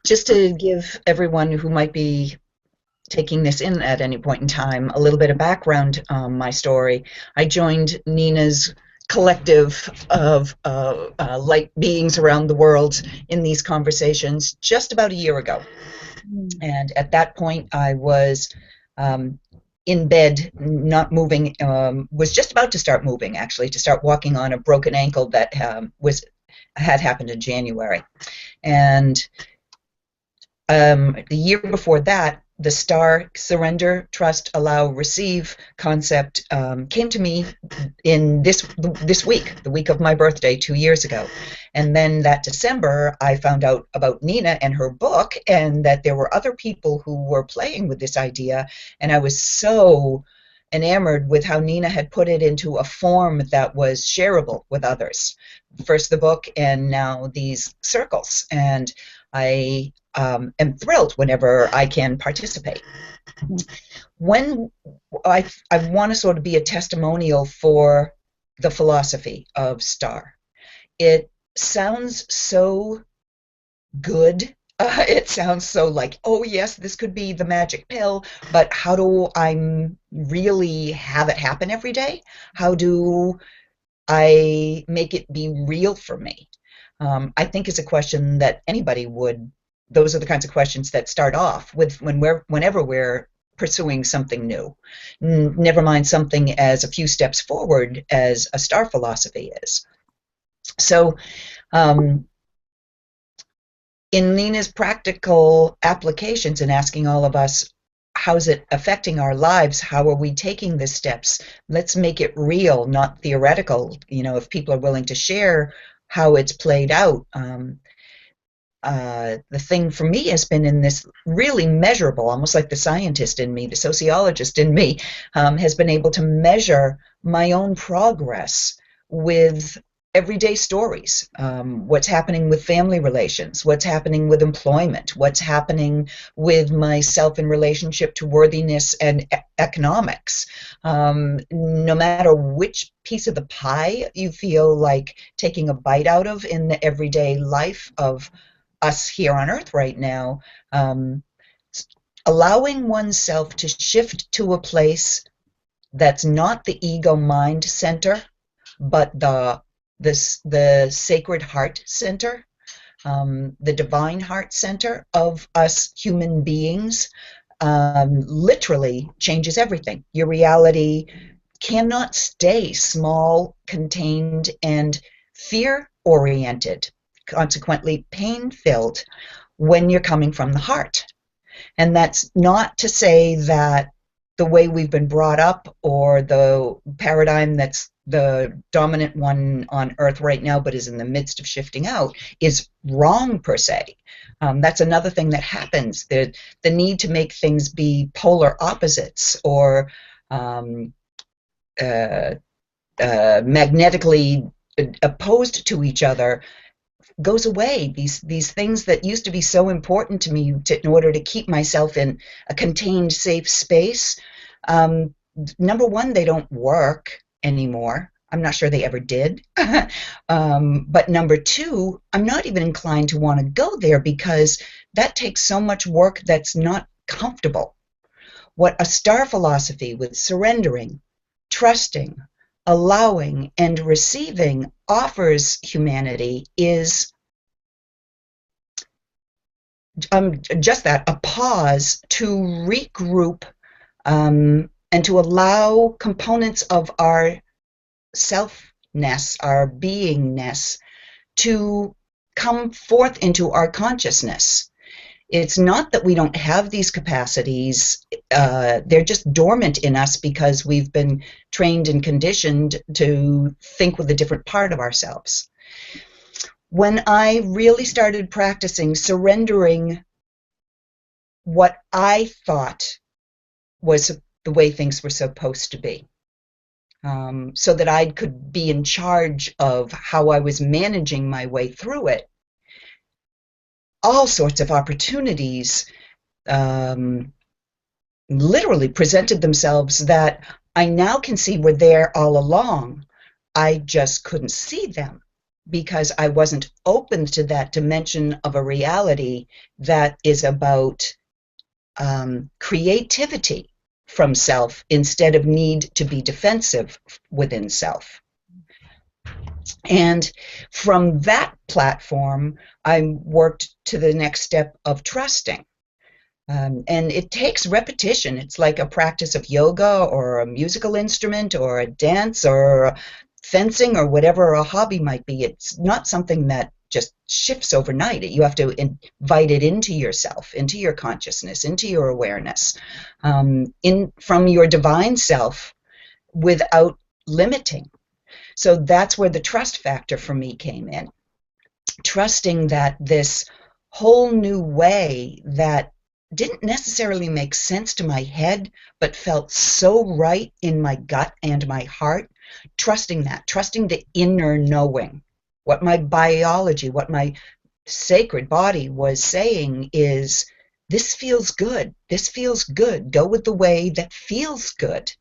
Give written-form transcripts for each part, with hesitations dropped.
Just to give everyone who might be taking this in at any point in time a little bit of background on my story, I joined Nina's collective of light beings around the world in these conversations just about a year ago. And at that point, I was um, in bed, not moving, was just about to start moving, actually, to start walking on a broken ankle that had happened in January. And the year before that, the STAR, surrender, trust, allow, receive concept came to me in this week, the week of my birthday 2 years ago. And then that December, I found out about Nina and her book, and that there were other people who were playing with this idea. And I was so enamored with how Nina had put it into a form that was shareable with others. First the book, and now these circles. And I am thrilled whenever I can participate. When I want to sort of be a testimonial for the philosophy of STAR. It sounds so good. It sounds so like, oh yes, this could be the magic pill, but how do I really have it happen every day? How do I make it be real for me? I think is a question that anybody would. Those are the kinds of questions that start off with whenever we're pursuing something new. Never mind something as a few steps forward as a STAR philosophy is. So, in Nina's practical applications and asking all of us, how's it affecting our lives? How are we taking the steps? Let's make it real, not theoretical. You know, if people are willing to share how it's played out. The thing for me has been in this really measurable, almost like the scientist in me, the sociologist in me, has been able to measure my own progress with everyday stories. What's happening with family relations, what's happening with employment, what's happening with myself in relationship to worthiness and economics. No matter which piece of the pie you feel like taking a bite out of in the everyday life of us here on Earth right now, allowing oneself to shift to a place that's not the ego mind center, but the sacred heart center, the divine heart center of us human beings, literally changes everything. Your reality cannot stay small, contained, and fear-oriented, consequently pain-filled, when you're coming from the heart. And that's not to say that the way we've been brought up or the paradigm that's the dominant one on Earth right now but is in the midst of shifting out is wrong per se. That's another thing that happens, the need to make things be polar opposites or magnetically opposed to each other goes away. These things that used to be so important to me in order to keep myself in a contained, safe space, number one, they don't work anymore. I'm not sure they ever did. But number two, I'm not even inclined to want to go there because that takes so much work that's not comfortable. What a STAR philosophy with surrendering, trusting, allowing, and receiving offers humanity is just that, a pause to regroup and to allow components of our selfness, our beingness, to come forth into our consciousness. It's not that we don't have these capacities, they're just dormant in us because we've been trained and conditioned to think with a different part of ourselves. When I really started practicing surrendering what I thought was the way things were supposed to be, so that I could be in charge of how I was managing my way through it, all sorts of opportunities literally presented themselves that I now can see were there all along. I just couldn't see them because I wasn't open to that dimension of a reality that is about creativity from self instead of need to be defensive within self. And from that platform, I worked to the next step of trusting. And it takes repetition. It's like a practice of yoga or a musical instrument or a dance or fencing or whatever a hobby might be. It's not something that just shifts overnight. You have to invite it into yourself, into your consciousness, into your awareness, from your divine self without limiting. So that's where the trust factor for me came in. Trusting that this whole new way that didn't necessarily make sense to my head, but felt so right in my gut and my heart, trusting the inner knowing. What my biology, what my sacred body was saying is, this feels good. This feels good. Go with the way that feels good.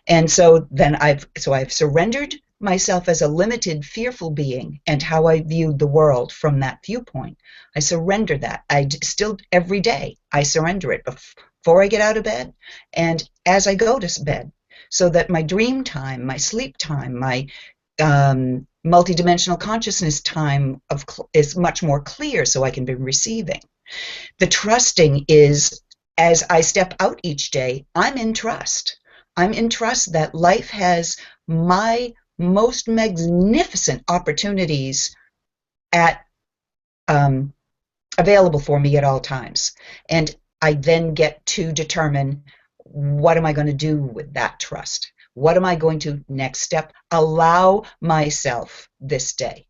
And so then I've surrendered myself as a limited, fearful being and how I viewed the world from that viewpoint. I surrender that. I still, every day, I surrender it before I get out of bed and as I go to bed, so that my dream time, my sleep time, my multidimensional consciousness time is much more clear, so I can be receiving. The trusting is, as I step out each day, I'm in trust. I'm in trust that life has my most magnificent opportunities available for me at all times. And I then get to determine, what am I going to do with that trust? What am I going to, next step, allow myself this day?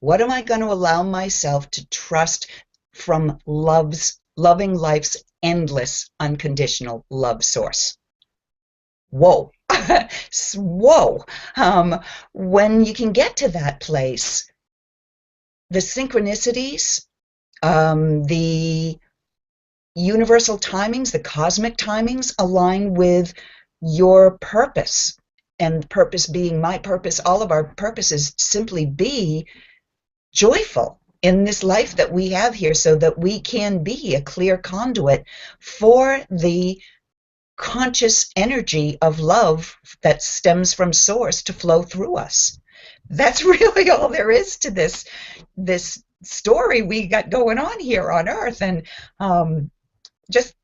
What am I going to allow myself to trust from loving life's endless, unconditional love source? Whoa. Whoa. When you can get to that place, the synchronicities, the universal timings, the cosmic timings align with your purpose, and purpose being my purpose. All of our purposes simply be joyful in this life that we have here, so that we can be a clear conduit for the conscious energy of love that stems from source to flow through us. That's really all there is to this story we got going on here on Earth. And just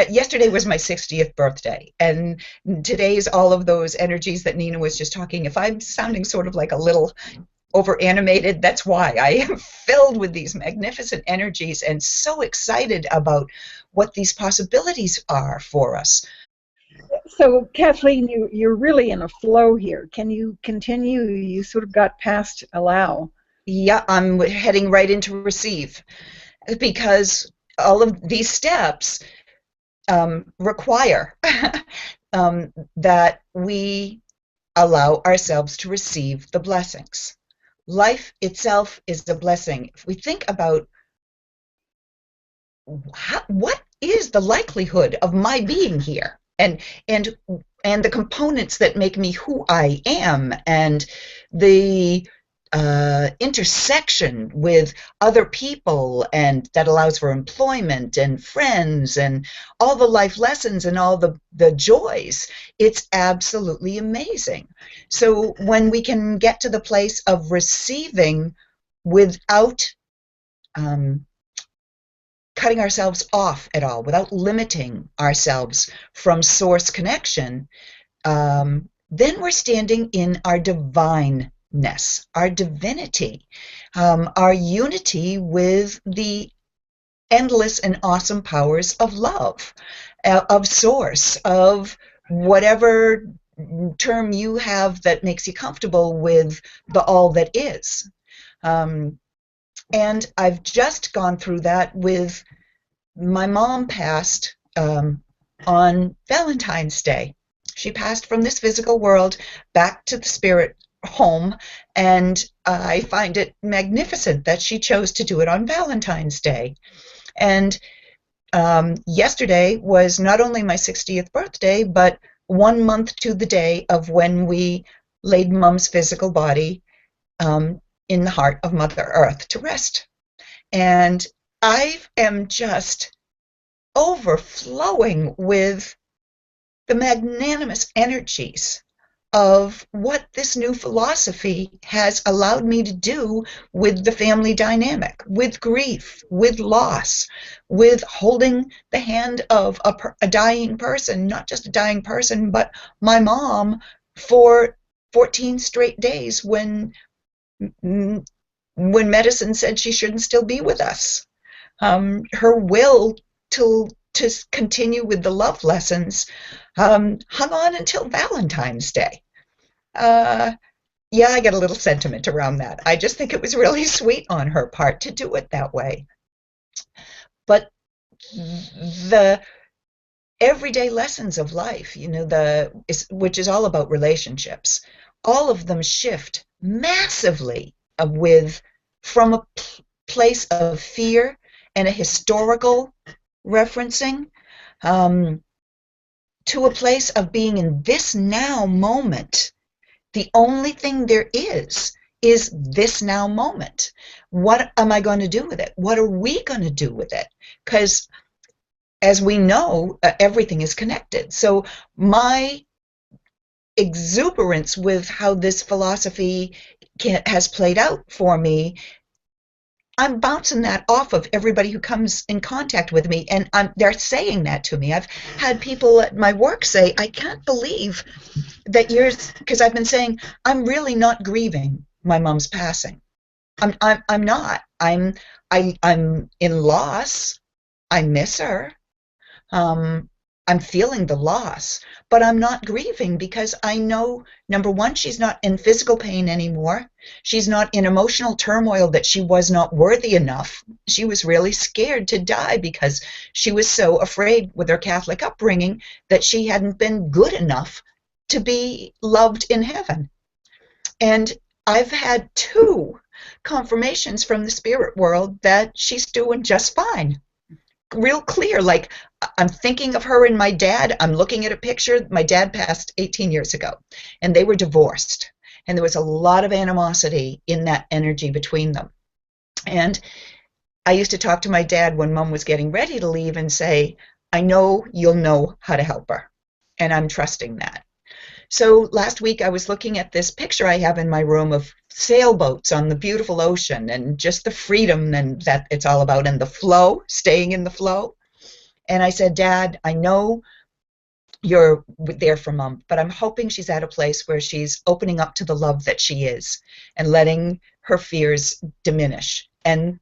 yesterday was my 60th birthday, and today's all of those energies that Nina was just talking. If I'm sounding sort of like a little over animated, that's why. I am filled with these magnificent energies and so excited about what these possibilities are for us. So Kathleen, you're really in a flow here. Can you continue? You sort of got past allow. Yeah, I'm heading right into receive, because all of these steps require that we allow ourselves to receive the blessings. Life itself is a blessing. If we think about what is the likelihood of my being here, and the components that make me who I am, and the intersection with other people, and that allows for employment and friends and all the life lessons and all the joys, it's absolutely amazing. So when we can get to the place of receiving without cutting ourselves off at all, without limiting ourselves from source connection, then we're standing in our divineness, our divinity, our unity with the endless and awesome powers of love, of source, of whatever term you have that makes you comfortable with the all that is. And I've just gone through that with my mom passed on Valentine's Day. She passed from this physical world back to the spirit home, and I find it magnificent that she chose to do it on Valentine's Day. And yesterday was not only my 60th birthday, but 1 month to the day of when we laid Mom's physical body in the heart of Mother Earth to rest. And I am just overflowing with the magnanimous energies of what this new philosophy has allowed me to do with the family dynamic, with grief, with loss, with holding the hand of a dying person, not just a dying person, but my mom for 14 straight days when medicine said she shouldn't still be with us. Her will to continue with the love lessons hung on until Valentine's Day. Yeah, I get a little sentiment around that. I just think it was really sweet on her part to do it that way. But the everyday lessons of life, which is all about relationships, all of them shift massively from a place of fear and a historical referencing to a place of being in this now moment. The only thing there is this now moment. What am I going to do with it? What are we going to do with it? Because as we know, everything is connected. So my exuberance with how this philosophy has played out for me, I'm bouncing that off of everybody who comes in contact with me, and they're saying that to me. I've had people at my work say, I can't believe that because I've been saying, I'm really not grieving my mom's passing. I'm not. I'm in loss. I miss her. I'm feeling the loss, but I'm not grieving because I know, number one, she's not in physical pain anymore. She's not in emotional turmoil that she was not worthy enough. She was really scared to die because she was so afraid with her Catholic upbringing that she hadn't been good enough to be loved in heaven. And I've had 2 confirmations from the spirit world that she's doing just fine. Real clear, like I'm thinking of her and my dad. I'm looking at a picture. My dad passed 18 years ago, and they were divorced. And there was a lot of animosity in that energy between them. And I used to talk to my dad when Mom was getting ready to leave and say, I know you'll know how to help her. And I'm trusting that. So last week I was looking at this picture I have in my room of sailboats on the beautiful ocean and just the freedom and that it's all about and the flow, staying in the flow. And I said, Dad, I know you're there for Mom, but I'm hoping she's at a place where she's opening up to the love that she is and letting her fears diminish. And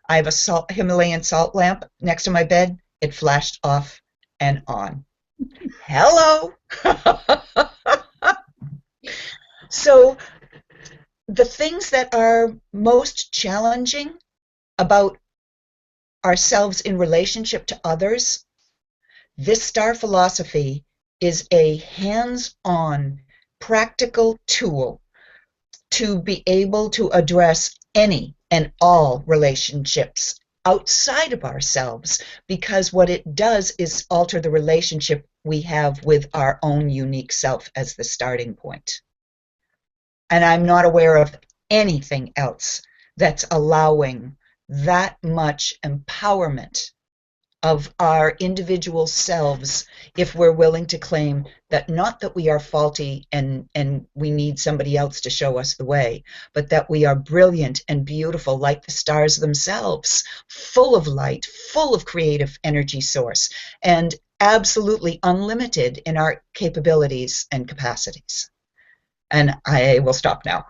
I have a Himalayan salt lamp next to my bed. It flashed off and on. Hello. So the things that are most challenging about ourselves in relationship to others, this star philosophy is a hands-on, practical tool to be able to address any and all relationships outside of ourselves, because what it does is alter the relationship we have with our own unique self as the starting point. And I'm not aware of anything else that's allowing that much empowerment of our individual selves if we're willing to claim that not that we are faulty and we need somebody else to show us the way, but that we are brilliant and beautiful like the stars themselves, full of light, full of creative energy source, and absolutely unlimited in our capabilities and capacities. And I will stop now.